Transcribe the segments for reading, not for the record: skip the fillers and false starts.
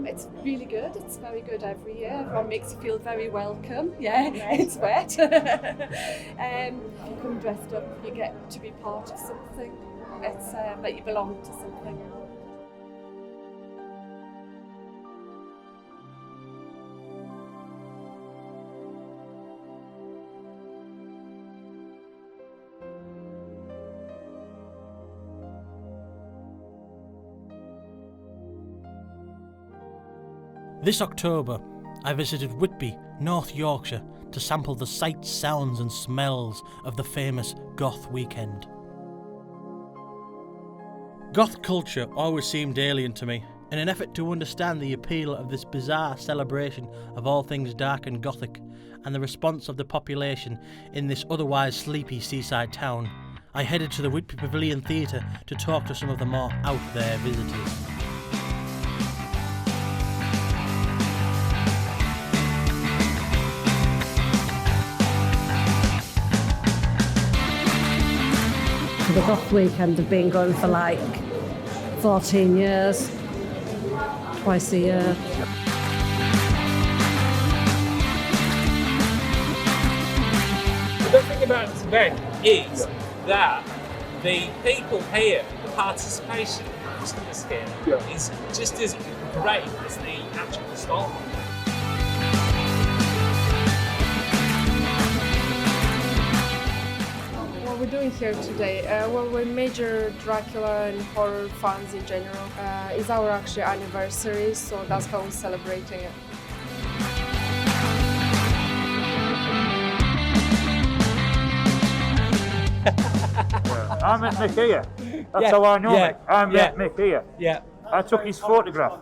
It's really good. It's very good every year. Everyone makes you feel very welcome. Yeah, it's wet. You come dressed up, you get to be part of something. It's that you belong to something. This October, I visited Whitby, North Yorkshire, to sample the sights, sounds and smells of the famous Goth weekend. Goth culture always seemed alien to me. In an effort to understand the appeal of this bizarre celebration of all things dark and Gothic, and the response of the population in this otherwise sleepy seaside town, I headed to the Whitby Pavilion Theatre to talk to some of the more out there visitors. The Goth weekend have been going for like 14 years, twice a year. The good thing about this event is that the people here, the participation of customers here is just as great as the actual stall. What we're doing here today, we're major Dracula and horror fans in general. It's our actually anniversary, so that's how we're celebrating it. I met Mick here. That's how I know Mick. I met Mick here. Yeah. I took his photograph.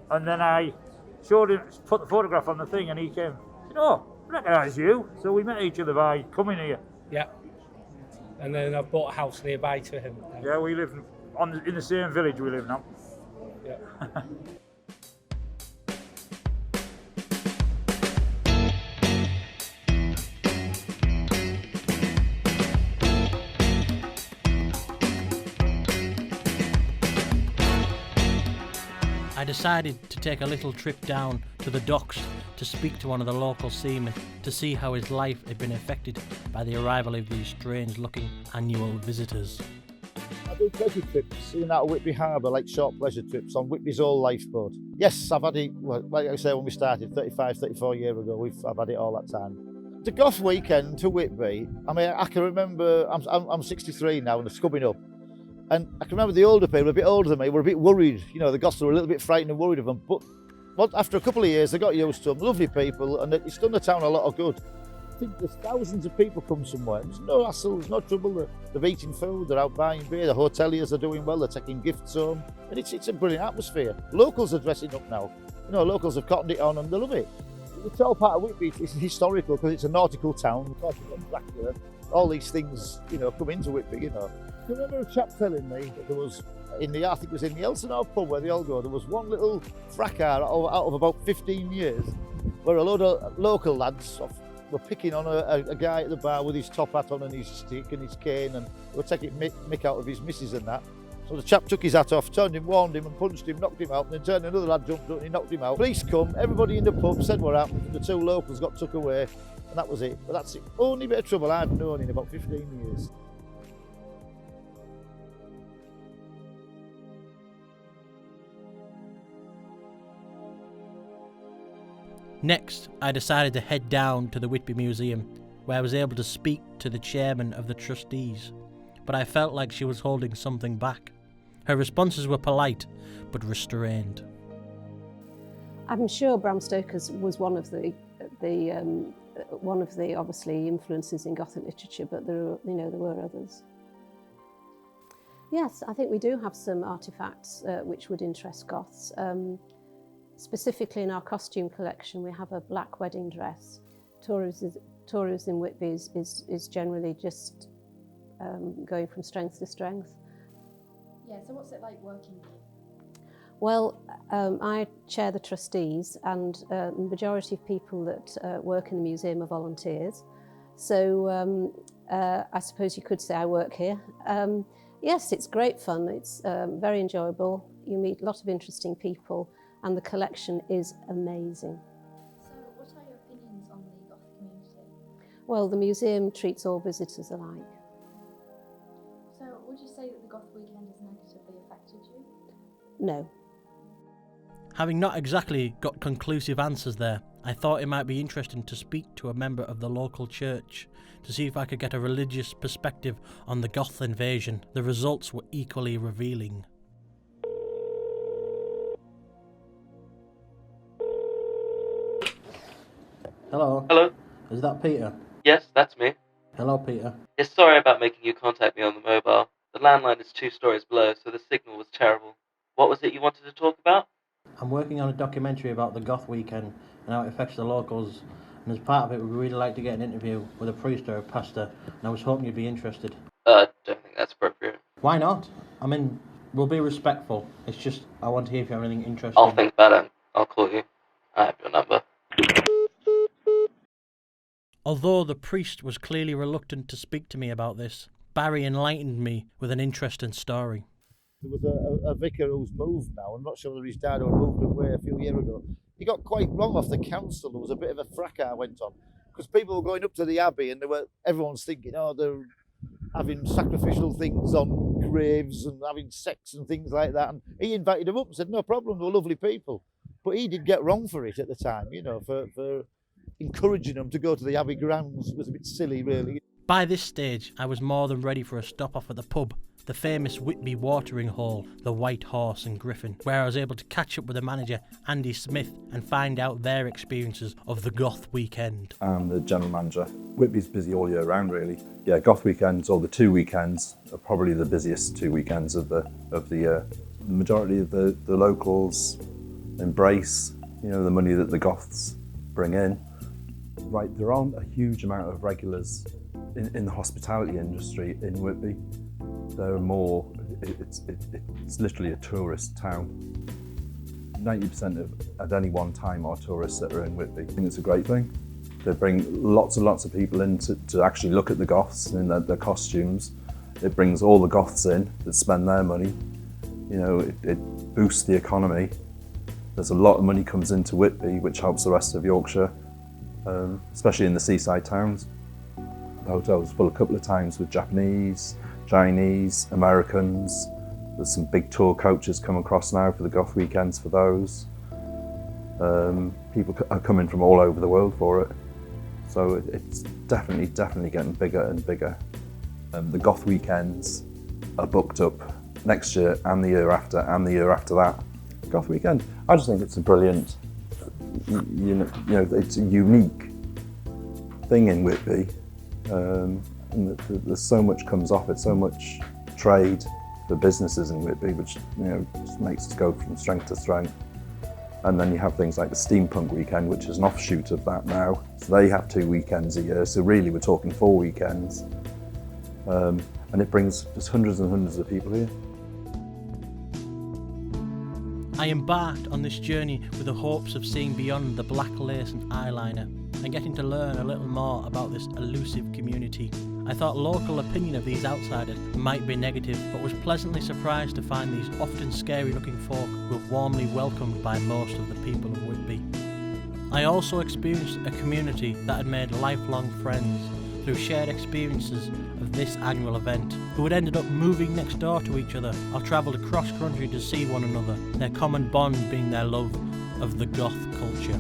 And then I showed him, put the photograph on the thing, and he came. Said, "Oh, I recognise you." So we met each other by coming here. Yeah. And then I've bought a house nearby to him. Yeah, we live in the same village we live now. Yeah. I decided to take a little trip down to the docks to speak to one of the local seamen to see how his life had been affected by the arrival of these strange-looking annual visitors. I do pleasure trips, seeing out of Whitby Harbour, like short pleasure trips on Whitby's old lifeboat. Yes, I've had it, well, like I say, when we started 34 years ago, I've had it all that time. The Goth weekend to Whitby, I mean, I can remember, I'm 63 now and it's coming up. And I can remember the older people, a bit older than me, were a bit worried. You know, the Goths were a little bit frightened and worried of them. But after a couple of years, they got used to them. Lovely people, and it's done the town a lot of good. I think there's thousands of people come somewhere. There's no hassle, there's no trouble. They're eating food, they're out buying beer, the hoteliers are doing well, they're taking gifts home. And it's a brilliant atmosphere. Locals are dressing up now. You know, locals have cottoned it on and they love it. It's all part of Whitby. It's historical because it's a nautical town. Of course, you've got Dracula. All these things, you know, come into Whitby, you know. I remember a chap telling me that there was, I think it was in the Elsinore pub where they all go, there was one little fracas out of about 15 years where a load of local lads were picking on a guy at the bar with his top hat on and his stick and his cane, and they were taking mick out of his missus and that. So the chap took his hat off, turned him, warned him and punched him, knocked him out, and then turned another lad, jumped up and he knocked him out. Police come, everybody in the pub said what happened, the two locals got took away, and that was it. But that's the only bit of trouble I've known in about 15 years. Next, I decided to head down to the Whitby Museum, where I was able to speak to the chairman of the trustees, but I felt like she was holding something back. Her responses were polite, but restrained. I'm sure Bram Stoker's was one of the obviously influences in Gothic literature, but there were others. Yes, I think we do have some artefacts which would interest Goths. Specifically in our costume collection, we have a black wedding dress. Tourism in Whitby is generally just going from strength to strength. Yeah, so what's it like working here? Well, I chair the trustees, and the majority of people that work in the museum are volunteers. So I suppose you could say I work here. Yes, it's great fun. It's very enjoyable. You meet a lot of interesting people, and the collection is amazing. So, what are your opinions on the Goth community? Well, the museum treats all visitors alike. So, would you say that the Goth weekend has negatively affected you? No. Having not exactly got conclusive answers there, I thought it might be interesting to speak to a member of the local church to see if I could get a religious perspective on the Goth invasion. The results were equally revealing. Hello. Hello? Is that Peter? Yes, that's me. Hello, Peter. Yes, sorry about making you contact me on the mobile. The landline is 2 stories below, so the signal was terrible. What was it you wanted to talk about? I'm working on a documentary about the Goth weekend and how it affects the locals, and as part of it we'd really like to get an interview with a priest or a pastor, and I was hoping you'd be interested. Don't think that's appropriate. Why not? I mean, we'll be respectful. It's just, I want to hear if you have anything interesting. I'll think about it. I'll call you. I have your number. Although the priest was clearly reluctant to speak to me about this, Barry enlightened me with an interesting story. There was a vicar who's moved now. I'm not sure whether he's died or moved away a few years ago. He got quite wrong off the council. There was a bit of a fracas went on because people were going up to the abbey and everyone's thinking, oh, they're having sacrificial things on graves and having sex and things like that. And he invited them up and said, no problem, they're lovely people. But he did get wrong for it at the time, you know, for encouraging them to go to the abbey grounds. It was a bit silly, really. By this stage, I was more than ready for a stop off at the pub, the famous Whitby watering hole, the White Horse and Griffin, where I was able to catch up with the manager, Andy Smith, and find out their experiences of the Goth weekend. I'm the general manager. Whitby's busy all year round, really. Yeah, Goth weekends, or the 2 weekends, are probably the busiest 2 weekends of the year. The majority of the locals embrace, you know, the money that the Goths bring in. Right, there aren't a huge amount of regulars in the hospitality industry in Whitby. There are more, it's literally a tourist town. 90% at any one time are tourists that are in Whitby. I think it's a great thing. They bring lots and lots of people in to actually look at the Goths in their costumes. It brings all the Goths in that spend their money. You know, it boosts the economy. There's a lot of money comes into Whitby, which helps the rest of Yorkshire, especially in the seaside towns. The hotel was full a couple of times with Japanese, Chinese, Americans. There's some big tour coaches come across now for the Goth weekends for those. People are coming from all over the world for it. So it's definitely getting bigger and bigger. The Goth weekends are booked up next year and the year after and the year after that. Goth weekend, I just think it's a brilliant, you know, it's a unique thing in Whitby. And there's so much comes off it, so much trade for businesses in Whitby, which, you know, just makes us go from strength to strength. And then you have things like the Steampunk weekend, which is an offshoot of that now. So they have 2 weekends a year, so really we're talking 4 weekends. And it brings just hundreds and hundreds of people here. I embarked on this journey with the hopes of seeing beyond the black lace and eyeliner and getting to learn a little more about this elusive community. I thought local opinion of these outsiders might be negative, but was pleasantly surprised to find these often scary looking folk were warmly welcomed by most of the people of Whitby. I also experienced a community that had made lifelong friends through shared experiences of this annual event, who had ended up moving next door to each other or travelled across country to see one another, their common bond being their love of the Goth culture.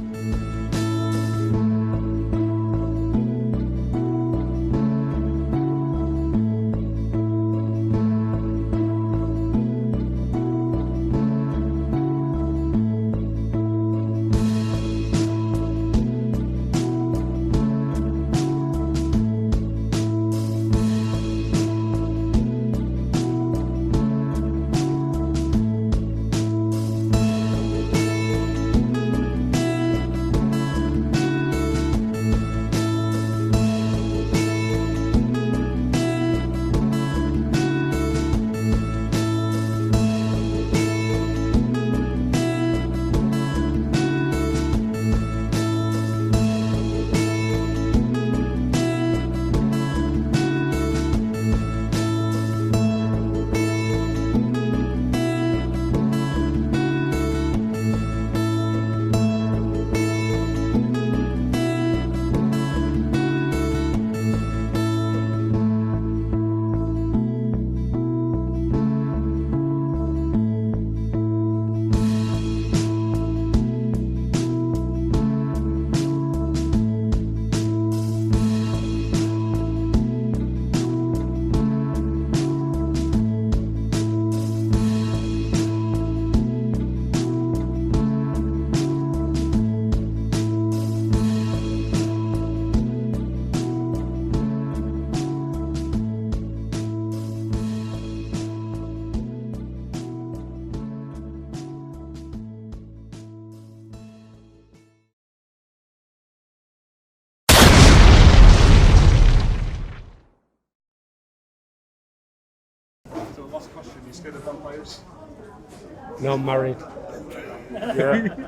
last question. You scared of vampires? No, I'm married. Yeah.